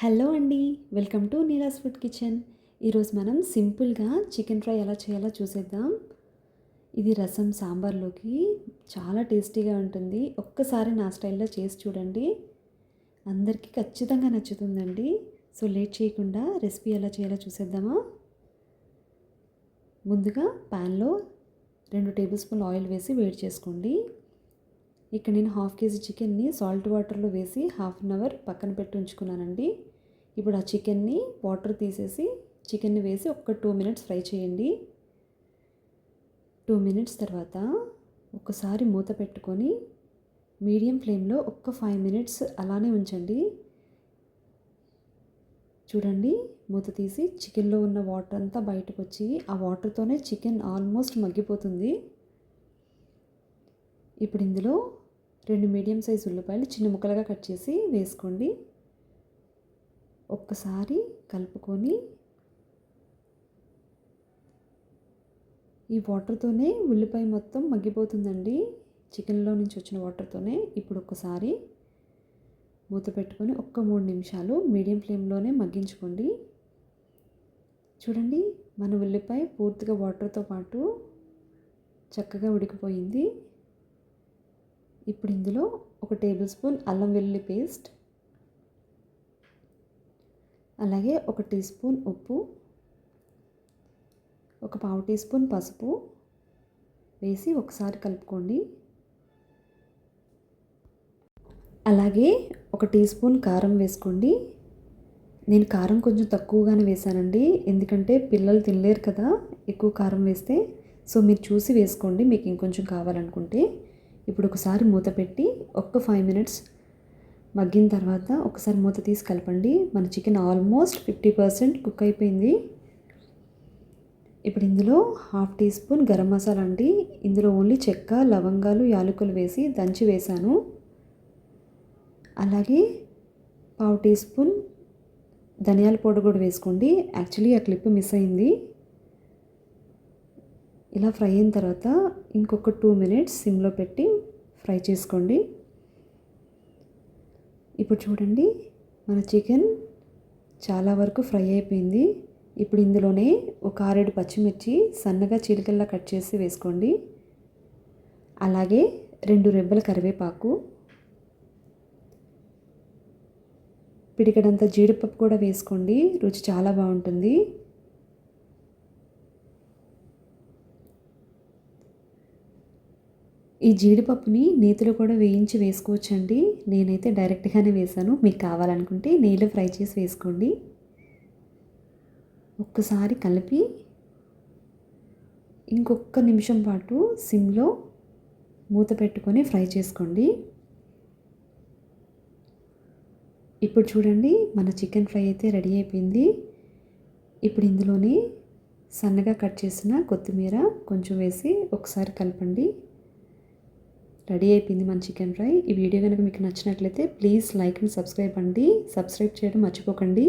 Hello అండి. Welcome to Neela's food kitchen. ఈరోజు మనం సింపుల్గా చికెన్ ఫ్రై ఎలా చేయాలో చూసేద్దాం. ఇది రసం సాంబార్లోకి చాలా టేస్టీగా ఉంటుంది. ఒక్కసారి నా స్టైల్లో చేసి చూడండి, అందరికీ ఖచ్చితంగా నచ్చుతుందండి. సో లేట్ చేయకుండా రెసిపీ ఎలా చేయాలో చూసేద్దామా. ముందుగా ప్యాన్లో 2 టేబుల్ స్పూన్లు ఆయిల్ వేసి వేడి చేసుకోండి. ఇక్కడ నేను 1/2 కేజీ చికెన్ని సాల్ట్ వాటర్లో వేసి హాఫ్ అన్ అవర్ పక్కన పెట్టి ఉంచుకున్నానండి. ఇప్పుడు ఆ చికెన్ని వాటర్ తీసేసి చికెన్ని వేసి ఒక 2 మినిట్స్ ఫ్రై చేయండి. 2 మినిట్స్ తర్వాత ఒకసారి మూత పెట్టుకొని మీడియం ఫ్లేమ్లో ఒక 5 మినిట్స్ అలానే ఉంచండి. చూడండి, మూత తీసి చికెన్లో ఉన్న వాటర్ అంతా బయటకు వచ్చి ఆ వాటర్తోనే చికెన్ ఆల్మోస్ట్ మగ్గిపోతుంది. ఇప్పుడు ఇందులో 2 మీడియం సైజ్ ఉల్లిపాయలు చిన్న ముక్కలుగా కట్ చేసి వేసుకోండి. ఒక్కసారి కలుపుకొని ఈ వాటర్తోనే ఉల్లిపాయ మొత్తం మగ్గిపోతుందండి, చికెన్లో నుంచి వచ్చిన వాటర్తోనే. ఇప్పుడు ఒక్కసారి మూత పెట్టుకొని 3 నిమిషాలు మీడియం ఫ్లేమ్లోనే మగ్గించుకోండి. చూడండి, మన ఉల్లిపాయ పూర్తిగా వాటర్తో పాటు చక్కగా ఉడికిపోయింది. ఇప్పుడు ఇందులో 1 టేబుల్ స్పూన్ అల్లం వెల్లుల్లి పేస్ట్, అలాగే 1 టీ స్పూన్ ఉప్పు, 1 పావు టీ స్పూన్ పసుపు వేసి ఒకసారి కలుపుకోండి. అలాగే 1 టీ స్పూన్ కారం వేసుకోండి. నేను కారం కొంచెం తక్కువగానే వేసానండి, ఎందుకంటే పిల్లలు తినలేరు కదా ఎక్కువ కారం వేస్తే. సో మీరు చూసి వేసుకోండి మీకు ఇంకొంచెం కావాలనుకుంటే. ఇప్పుడు ఒకసారి మూత పెట్టి 5 మినిట్స్ మగ్గిన తర్వాత ఒకసారి మూత తీసి కలపండి. మన చికెన్ ఆల్మోస్ట్ 50% కుక్ అయిపోయింది. ఇప్పుడు ఇందులో 1/2 టీ స్పూన్ గరం మసాలా అండి. ఇందులో ఓన్లీ చెక్క, లవంగాలు, యాలకులు వేసి దంచి వేసాను. అలాగే పావు టీ స్పూన్ ధనియాల పౌడర్ కూడా వేసుకోండి. యాక్చువల్లీ ఆ క్లిప్ మిస్ అయింది. ఇలా ఫ్రై అయిన తర్వాత ఇంకొక 2 మినిట్స్ సిమ్లో పెట్టి ఫ్రై చేసుకోండి. ఇప్పుడు చూడండి, మన చికెన్ చాలా వరకు ఫ్రై అయిపోయింది. ఇప్పుడు ఇందులోనే ఒక 6-7 పచ్చిమిర్చి సన్నగా చీలికల్లా కట్ చేసి వేసుకోండి. అలాగే 2 రెబ్బల కరివేపాకు, పిడికెడంత జీడిపప్పు కూడా వేసుకోండి, రుచి చాలా బాగుంటుంది. ఈ జీడిపప్పుని నేతిలో కూడా వేయించి వేసుకోవచ్చండి. నేనైతే డైరెక్ట్గానే వేసాను. మీకు కావాలనుకుంటే నెయ్యిలో ఫ్రై చేసి వేసుకోండి. ఒక్కసారి కలిపి ఇంకొక నిమిషం పాటు సిమ్లో మూత పెట్టుకొని ఫ్రై చేసుకోండి. ఇప్పుడు చూడండి, మన చికెన్ ఫ్రై అయితే రెడీ అయిపోయింది. ఇప్పుడు ఇందులోని సన్నగా కట్ చేసిన కొత్తిమీర కొంచెం వేసి ఒకసారి కలపండి. రెడీ అయిపోయింది మన చికెన్ ఫ్రై. ఈ వీడియో కనుక మీకు నచ్చినట్లయితే ప్లీజ్ లైక్ అండ్ సబ్స్క్రైబ్ అండి. సబ్స్క్రైబ్ చేయడం మర్చిపోకండి.